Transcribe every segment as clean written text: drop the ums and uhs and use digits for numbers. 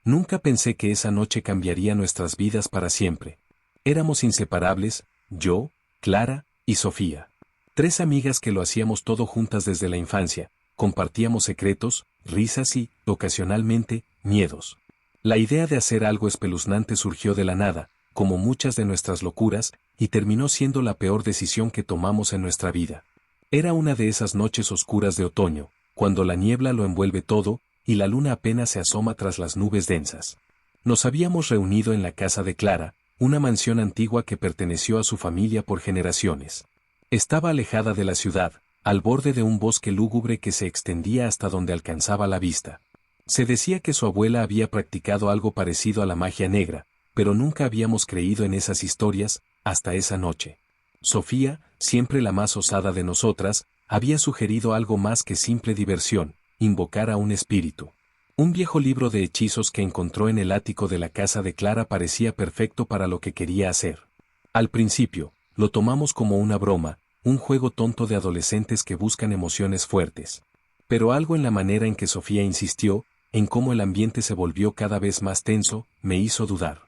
Nunca pensé que esa noche cambiaría nuestras vidas para siempre. Éramos inseparables, yo, Clara y Sofía. Tres amigas que lo hacíamos todo juntas desde la infancia, compartíamos secretos, risas y, ocasionalmente, miedos. La idea de hacer algo espeluznante surgió de la nada, como muchas de nuestras locuras, y terminó siendo la peor decisión que tomamos en nuestra vida. Era una de esas noches oscuras de otoño, cuando la niebla lo envuelve todo, y la luna apenas se asoma tras las nubes densas. Nos habíamos reunido en la casa de Clara, una mansión antigua que perteneció a su familia por generaciones. Estaba alejada de la ciudad, al borde de un bosque lúgubre que se extendía hasta donde alcanzaba la vista. Se decía que su abuela había practicado algo parecido a la magia negra, pero nunca habíamos creído en esas historias, hasta esa noche. Sofía, siempre la más osada de nosotras, había sugerido algo más que simple diversión, invocar a un espíritu. Un viejo libro de hechizos que encontró en el ático de la casa de Clara parecía perfecto para lo que quería hacer. Al principio, lo tomamos como una broma, un juego tonto de adolescentes que buscan emociones fuertes. Pero algo en la manera en que Sofía insistió, en cómo el ambiente se volvió cada vez más tenso, me hizo dudar.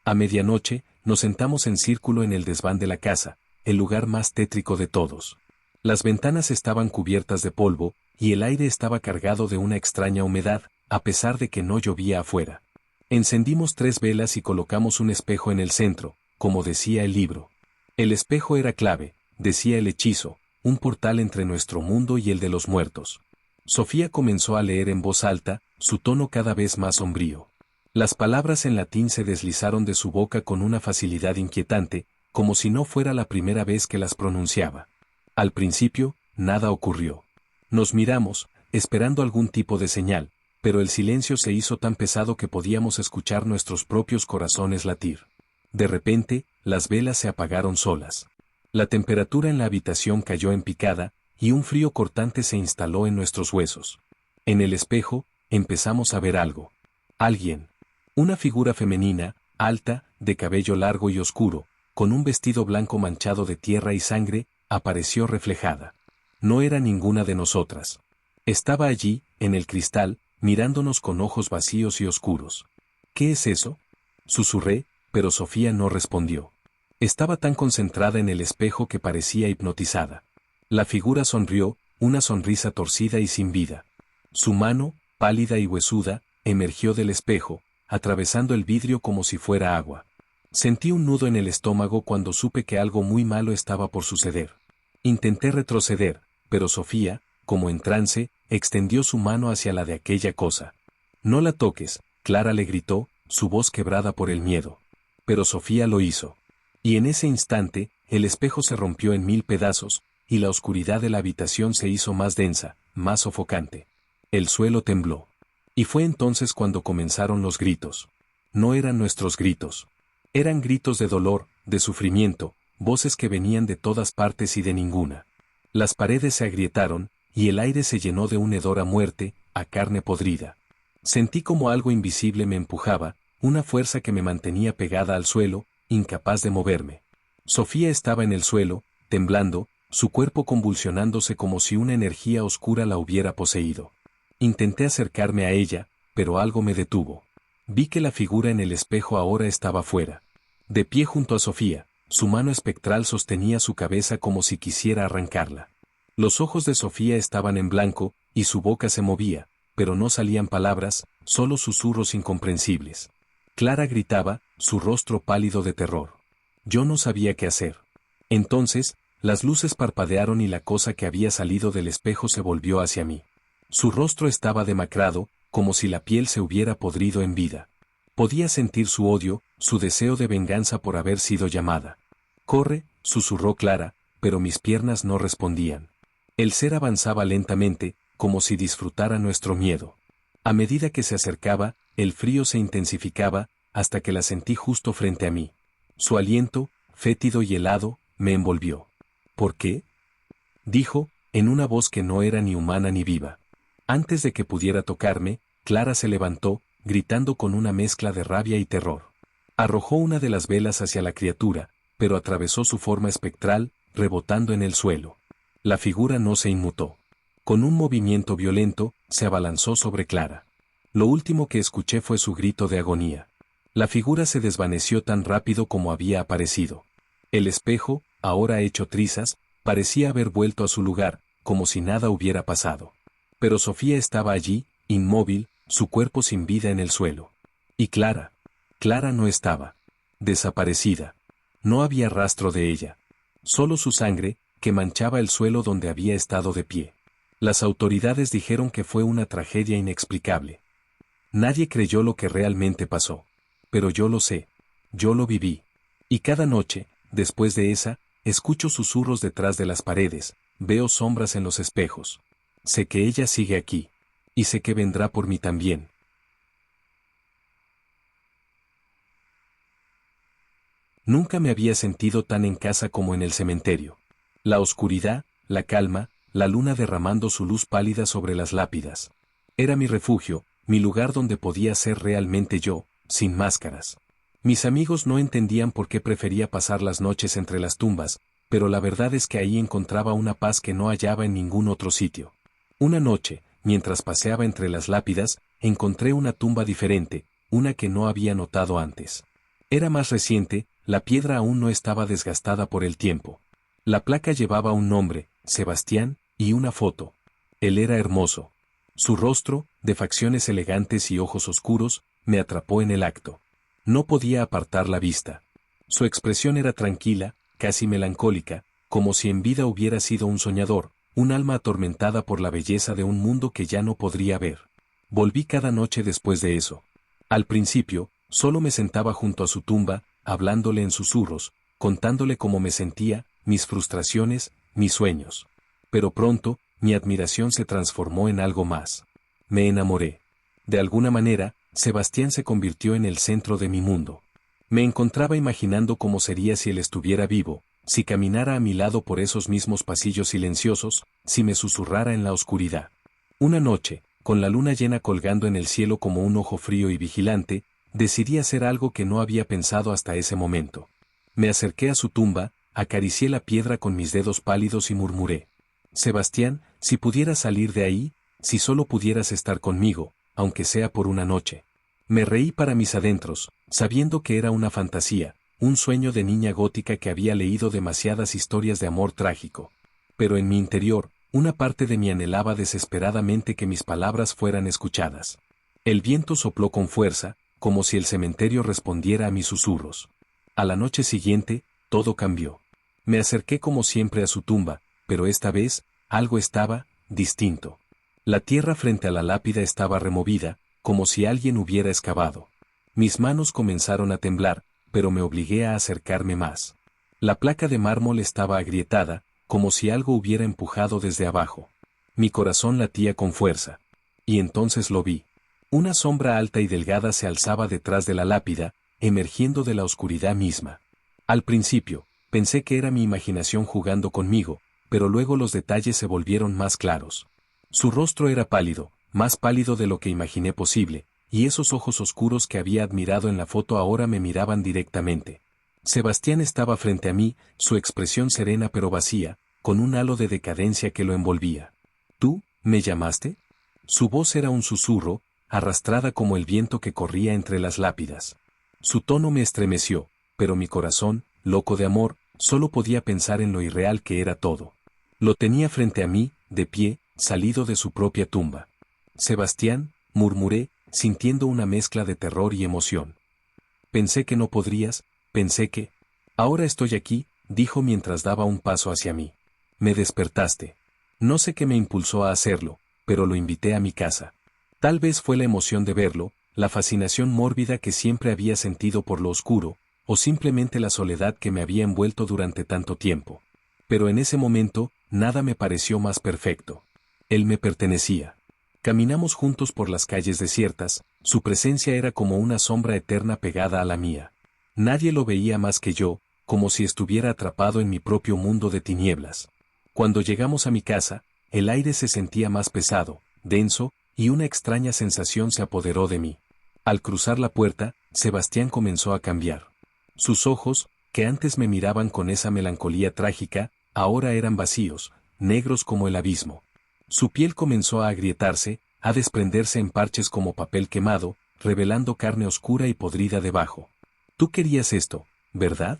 A medianoche, nos sentamos en círculo en el desván de la casa, el lugar más tétrico de todos. Las ventanas estaban cubiertas de polvo, y el aire estaba cargado de una extraña humedad, a pesar de que no llovía afuera. Encendimos 3 velas y colocamos un espejo en el centro, como decía el libro. El espejo era clave, decía el hechizo, un portal entre nuestro mundo y el de los muertos. Sofía comenzó a leer en voz alta, su tono cada vez más sombrío. Las palabras en latín se deslizaron de su boca con una facilidad inquietante, como si no fuera la primera vez que las pronunciaba. Al principio, nada ocurrió. Nos miramos, esperando algún tipo de señal, pero el silencio se hizo tan pesado que podíamos escuchar nuestros propios corazones latir. De repente, las velas se apagaron solas. La temperatura en la habitación cayó en picada, y un frío cortante se instaló en nuestros huesos. En el espejo, empezamos a ver algo. Alguien. Una figura femenina, alta, de cabello largo y oscuro, con un vestido blanco manchado de tierra y sangre, apareció reflejada. No era ninguna de nosotras. Estaba allí, en el cristal, mirándonos con ojos vacíos y oscuros. ¿Qué es eso?, susurré, pero Sofía no respondió. Estaba tan concentrada en el espejo que parecía hipnotizada. La figura sonrió, una sonrisa torcida y sin vida. Su mano, pálida y huesuda, emergió del espejo, atravesando el vidrio como si fuera agua. Sentí un nudo en el estómago cuando supe que algo muy malo estaba por suceder. Intenté retroceder, pero Sofía, como en trance, extendió su mano hacia la de aquella cosa. «No la toques», Clara le gritó, su voz quebrada por el miedo. Pero Sofía lo hizo. Y en ese instante, el espejo se rompió en 1000 pedazos, y la oscuridad de la habitación se hizo más densa, más sofocante. El suelo tembló. Y fue entonces cuando comenzaron los gritos. No eran nuestros gritos. Eran gritos de dolor, de sufrimiento, voces que venían de todas partes y de ninguna. Las paredes se agrietaron, y el aire se llenó de un hedor a muerte, a carne podrida. Sentí como algo invisible me empujaba, una fuerza que me mantenía pegada al suelo, incapaz de moverme. Sofía estaba en el suelo, temblando, su cuerpo convulsionándose como si una energía oscura la hubiera poseído. Intenté acercarme a ella, pero algo me detuvo. Vi que la figura en el espejo ahora estaba fuera. De pie junto a Sofía, su mano espectral sostenía su cabeza como si quisiera arrancarla. Los ojos de Sofía estaban en blanco, y su boca se movía, pero no salían palabras, solo susurros incomprensibles. Clara gritaba, su rostro pálido de terror. Yo no sabía qué hacer. Entonces, las luces parpadearon y la cosa que había salido del espejo se volvió hacia mí. Su rostro estaba demacrado, como si la piel se hubiera podrido en vida. Podía sentir su odio, su deseo de venganza por haber sido llamada. «Corre», susurró Clara, pero mis piernas no respondían. El ser avanzaba lentamente, como si disfrutara nuestro miedo. A medida que se acercaba, el frío se intensificaba, hasta que la sentí justo frente a mí. Su aliento, fétido y helado, me envolvió. «¿Por qué?», dijo, en una voz que no era ni humana ni viva. Antes de que pudiera tocarme, Clara se levantó, gritando con una mezcla de rabia y terror. Arrojó una de las velas hacia la criatura, pero atravesó su forma espectral, rebotando en el suelo. La figura no se inmutó. Con un movimiento violento, se abalanzó sobre Clara. Lo último que escuché fue su grito de agonía. La figura se desvaneció tan rápido como había aparecido. El espejo, ahora hecho trizas, parecía haber vuelto a su lugar, como si nada hubiera pasado. Pero Sofía estaba allí, inmóvil, su cuerpo sin vida en el suelo. Y Clara. Clara no estaba. Desaparecida. No había rastro de ella. Solo su sangre, que manchaba el suelo donde había estado de pie. Las autoridades dijeron que fue una tragedia inexplicable. Nadie creyó lo que realmente pasó. Pero yo lo sé. Yo lo viví. Y cada noche, después de esa, escucho susurros detrás de las paredes, veo sombras en los espejos. Sé que ella sigue aquí. Y sé que vendrá por mí también. Nunca me había sentido tan en casa como en el cementerio. La oscuridad, la calma, la luna derramando su luz pálida sobre las lápidas. Era mi refugio, mi lugar donde podía ser realmente yo, sin máscaras. Mis amigos no entendían por qué prefería pasar las noches entre las tumbas, pero la verdad es que ahí encontraba una paz que no hallaba en ningún otro sitio. Una noche, mientras paseaba entre las lápidas, encontré una tumba diferente, una que no había notado antes. Era más reciente, la piedra aún no estaba desgastada por el tiempo. La placa llevaba un nombre, Sebastián, y una foto. Él era hermoso. Su rostro, de facciones elegantes y ojos oscuros, me atrapó en el acto. No podía apartar la vista. Su expresión era tranquila, casi melancólica, como si en vida hubiera sido un soñador, un alma atormentada por la belleza de un mundo que ya no podría ver. Volví cada noche después de eso. Al principio, solo me sentaba junto a su tumba, hablándole en susurros, contándole cómo me sentía, mis frustraciones, mis sueños. Pero pronto, mi admiración se transformó en algo más. Me enamoré. De alguna manera, Sebastián se convirtió en el centro de mi mundo. Me encontraba imaginando cómo sería si él estuviera vivo, si caminara a mi lado por esos mismos pasillos silenciosos, si me susurrara en la oscuridad. Una noche, con la luna llena colgando en el cielo como un ojo frío y vigilante, decidí hacer algo que no había pensado hasta ese momento. Me acerqué a su tumba, acaricié la piedra con mis dedos pálidos y murmuré: Sebastián, si pudieras salir de ahí, si solo pudieras estar conmigo, aunque sea por una noche. Me reí para mis adentros, sabiendo que era una fantasía, un sueño de niña gótica que había leído demasiadas historias de amor trágico. Pero en mi interior, una parte de mí anhelaba desesperadamente que mis palabras fueran escuchadas. El viento sopló con fuerza, como si el cementerio respondiera a mis susurros. A la noche siguiente, todo cambió. Me acerqué como siempre a su tumba, pero esta vez, algo estaba distinto. La tierra frente a la lápida estaba removida, como si alguien hubiera excavado. Mis manos comenzaron a temblar, pero me obligué a acercarme más. La placa de mármol estaba agrietada, como si algo hubiera empujado desde abajo. Mi corazón latía con fuerza. Y entonces lo vi. Una sombra alta y delgada se alzaba detrás de la lápida, emergiendo de la oscuridad misma. Al principio, pensé que era mi imaginación jugando conmigo, pero luego los detalles se volvieron más claros. Su rostro era pálido, más pálido de lo que imaginé posible, y esos ojos oscuros que había admirado en la foto ahora me miraban directamente. Sebastián estaba frente a mí, su expresión serena pero vacía, con un halo de decadencia que lo envolvía. ¿Tú, me llamaste? Su voz era un susurro, arrastrada como el viento que corría entre las lápidas. Su tono me estremeció, pero mi corazón, loco de amor, solo podía pensar en lo irreal que era todo. Lo tenía frente a mí, de pie, salido de su propia tumba. Sebastián, murmuré, sintiendo una mezcla de terror y emoción. Pensé que no podrías, pensé que... Ahora estoy aquí, dijo mientras daba un paso hacia mí. Me despertaste. No sé qué me impulsó a hacerlo, pero lo invité a mi casa. Tal vez fue la emoción de verlo, la fascinación mórbida que siempre había sentido por lo oscuro, o simplemente la soledad que me había envuelto durante tanto tiempo. Pero en ese momento, nada me pareció más perfecto. Él me pertenecía. Caminamos juntos por las calles desiertas, su presencia era como una sombra eterna pegada a la mía. Nadie lo veía más que yo, como si estuviera atrapado en mi propio mundo de tinieblas. Cuando llegamos a mi casa, el aire se sentía más pesado, denso, y una extraña sensación se apoderó de mí. Al cruzar la puerta, Sebastián comenzó a cambiar. Sus ojos, que antes me miraban con esa melancolía trágica, ahora eran vacíos, negros como el abismo. Su piel comenzó a agrietarse, a desprenderse en parches como papel quemado, revelando carne oscura y podrida debajo. Tú querías esto, ¿verdad?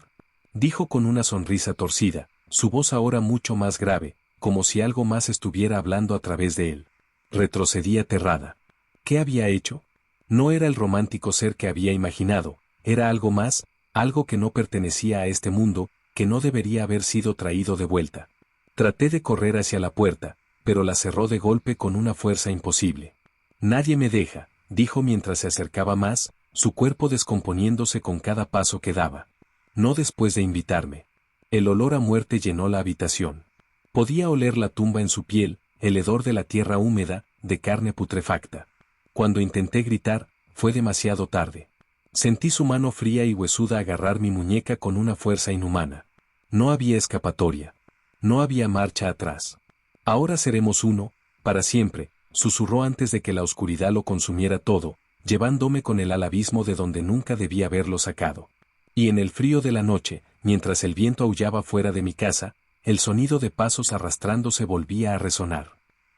Dijo con una sonrisa torcida, su voz ahora mucho más grave, como si algo más estuviera hablando a través de él. Retrocedí aterrada. ¿Qué había hecho? No era el romántico ser que había imaginado, era algo más, algo que no pertenecía a este mundo, que no debería haber sido traído de vuelta. Traté de correr hacia la puerta, pero la cerró de golpe con una fuerza imposible. Nadie me deja, dijo mientras se acercaba más, su cuerpo descomponiéndose con cada paso que daba. No después de invitarme. El olor a muerte llenó la habitación. Podía oler la tumba en su piel, el hedor de la tierra húmeda, de carne putrefacta. Cuando intenté gritar, fue demasiado tarde. Sentí su mano fría y huesuda agarrar mi muñeca con una fuerza inhumana. No había escapatoria. No había marcha atrás. Ahora seremos uno, para siempre, susurró antes de que la oscuridad lo consumiera todo, llevándome con él al abismo de donde nunca debía haberlo sacado. Y en el frío de la noche, mientras el viento aullaba fuera de mi casa, el sonido de pasos arrastrándose volvía a resonar.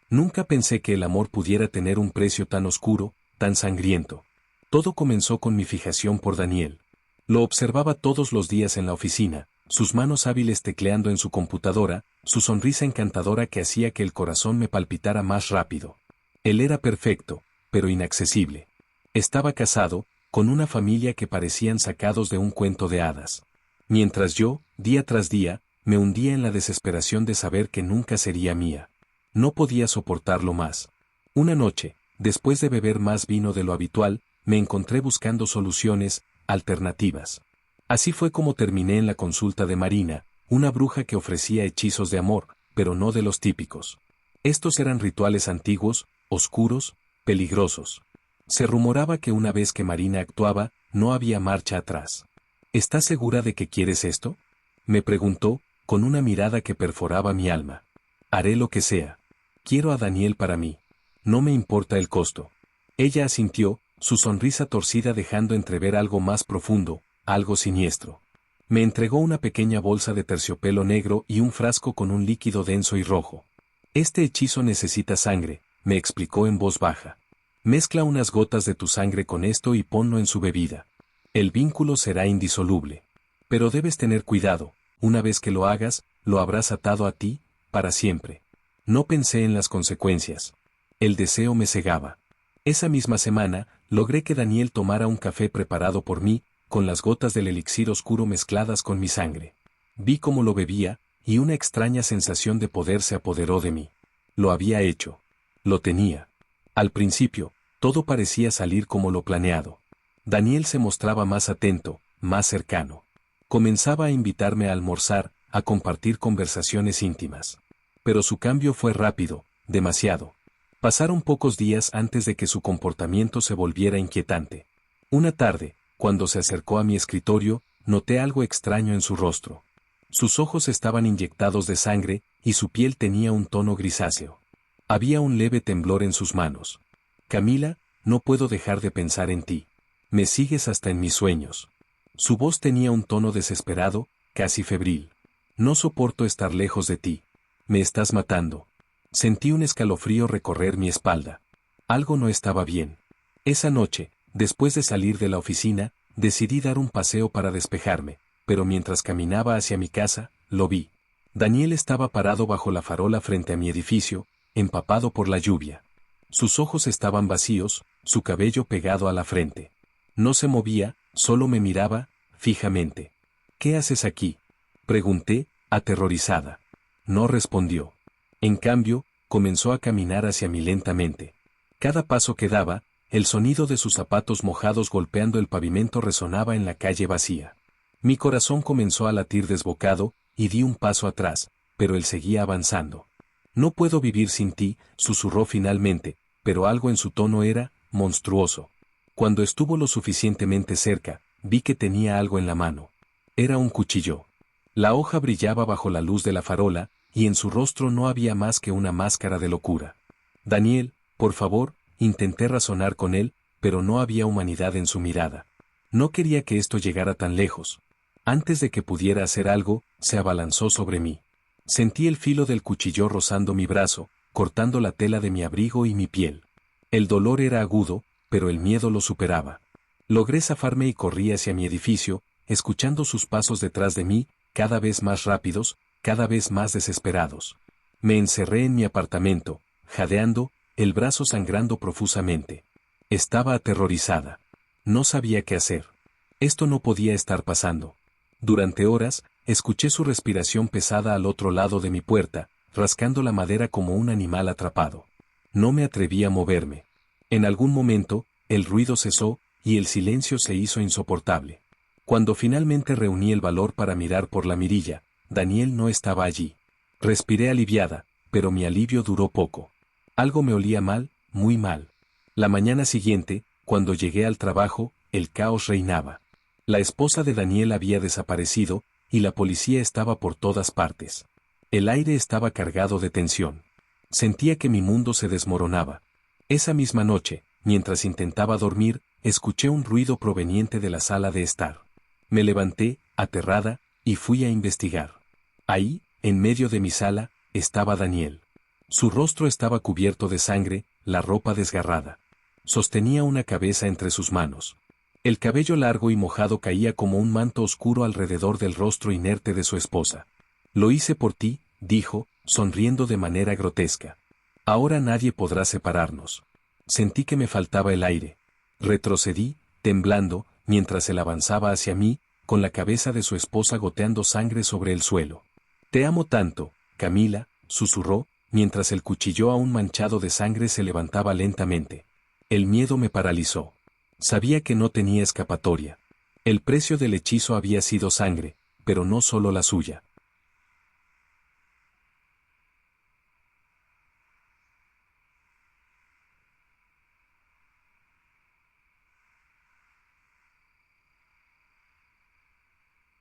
Nunca pensé que el amor pudiera tener un precio tan oscuro, tan sangriento. Todo comenzó con mi fijación por Daniel. Lo observaba todos los días en la oficina, sus manos hábiles tecleando en su computadora, su sonrisa encantadora que hacía que el corazón me palpitara más rápido. Él era perfecto, pero inaccesible. Estaba casado, con una familia que parecían sacados de un cuento de hadas. Mientras yo, día tras día, me hundía en la desesperación de saber que nunca sería mía. No podía soportarlo más. Una noche, después de beber más vino de lo habitual, me encontré buscando soluciones, alternativas. Así fue como terminé en la consulta de Marina, una bruja que ofrecía hechizos de amor, pero no de los típicos. Estos eran rituales antiguos, oscuros, peligrosos. Se rumoraba que una vez que Marina actuaba, no había marcha atrás. ¿Estás segura de que quieres esto?, me preguntó, con una mirada que perforaba mi alma. Haré lo que sea. Quiero a Daniel para mí. No me importa el costo. Ella asintió, su sonrisa torcida dejando entrever algo más profundo, algo siniestro. Me entregó una pequeña bolsa de terciopelo negro y un frasco con un líquido denso y rojo. Este hechizo necesita sangre, me explicó en voz baja. Mezcla unas gotas de tu sangre con esto y ponlo en su bebida. El vínculo será indisoluble. Pero debes tener cuidado, una vez que lo hagas, lo habrás atado a ti, para siempre. No pensé en las consecuencias. El deseo me cegaba. Esa misma semana, logré que Daniel tomara un café preparado por mí, con las gotas del elixir oscuro mezcladas con mi sangre. Vi cómo lo bebía, y una extraña sensación de poder se apoderó de mí. Lo había hecho. Lo tenía. Al principio, todo parecía salir como lo planeado. Daniel se mostraba más atento, más cercano. Comenzaba a invitarme a almorzar, a compartir conversaciones íntimas. Pero su cambio fue rápido, demasiado. Pasaron pocos días antes de que su comportamiento se volviera inquietante. Una tarde, cuando se acercó a mi escritorio, noté algo extraño en su rostro. Sus ojos estaban inyectados de sangre, y su piel tenía un tono grisáceo. Había un leve temblor en sus manos. Camila, no puedo dejar de pensar en ti. Me sigues hasta en mis sueños. Su voz tenía un tono desesperado, casi febril. No soporto estar lejos de ti. Me estás matando. Sentí un escalofrío recorrer mi espalda. Algo no estaba bien. Esa noche, después de salir de la oficina, decidí dar un paseo para despejarme, pero mientras caminaba hacia mi casa, lo vi. Daniel estaba parado bajo la farola frente a mi edificio, empapado por la lluvia. Sus ojos estaban vacíos, su cabello pegado a la frente. No se movía, solo me miraba, fijamente. ¿Qué haces aquí?, pregunté, aterrorizada. No respondió. En cambio, comenzó a caminar hacia mí lentamente. Cada paso que daba, el sonido de sus zapatos mojados golpeando el pavimento resonaba en la calle vacía. Mi corazón comenzó a latir desbocado, y di un paso atrás, pero él seguía avanzando. No puedo vivir sin ti, susurró finalmente, pero algo en su tono era monstruoso. Cuando estuvo lo suficientemente cerca, vi que tenía algo en la mano. Era un cuchillo. La hoja brillaba bajo la luz de la farola, y en su rostro no había más que una máscara de locura. Daniel, por favor, intenté razonar con él, pero no había humanidad en su mirada. No quería que esto llegara tan lejos. Antes de que pudiera hacer algo, se abalanzó sobre mí. Sentí el filo del cuchillo rozando mi brazo, cortando la tela de mi abrigo y mi piel. El dolor era agudo, pero el miedo lo superaba. Logré zafarme y corrí hacia mi edificio, escuchando sus pasos detrás de mí, cada vez más rápidos, cada vez más desesperados. Me encerré en mi apartamento, jadeando, el brazo sangrando profusamente. Estaba aterrorizada. No sabía qué hacer. Esto no podía estar pasando. Durante horas, escuché su respiración pesada al otro lado de mi puerta, rascando la madera como un animal atrapado. No me atreví a moverme. En algún momento, el ruido cesó, y el silencio se hizo insoportable. Cuando finalmente reuní el valor para mirar por la mirilla, Daniel no estaba allí. Respiré aliviada, pero mi alivio duró poco. Algo me olía mal, muy mal. La mañana siguiente, cuando llegué al trabajo, el caos reinaba. La esposa de Daniel había desaparecido, y la policía estaba por todas partes. El aire estaba cargado de tensión. Sentía que mi mundo se desmoronaba. Esa misma noche, mientras intentaba dormir, escuché un ruido proveniente de la sala de estar. Me levanté, aterrada, y fui a investigar. Ahí, en medio de mi sala, estaba Daniel. Su rostro estaba cubierto de sangre, la ropa desgarrada. Sostenía una cabeza entre sus manos. El cabello largo y mojado caía como un manto oscuro alrededor del rostro inerte de su esposa. Lo hice por ti, dijo, sonriendo de manera grotesca. Ahora nadie podrá separarnos. Sentí que me faltaba el aire. Retrocedí, temblando, mientras él avanzaba hacia mí, con la cabeza de su esposa goteando sangre sobre el suelo. Te amo tanto, Camila, susurró, mientras el cuchillo aún manchado de sangre se levantaba lentamente. El miedo me paralizó. Sabía que no tenía escapatoria. El precio del hechizo había sido sangre, pero no solo la suya.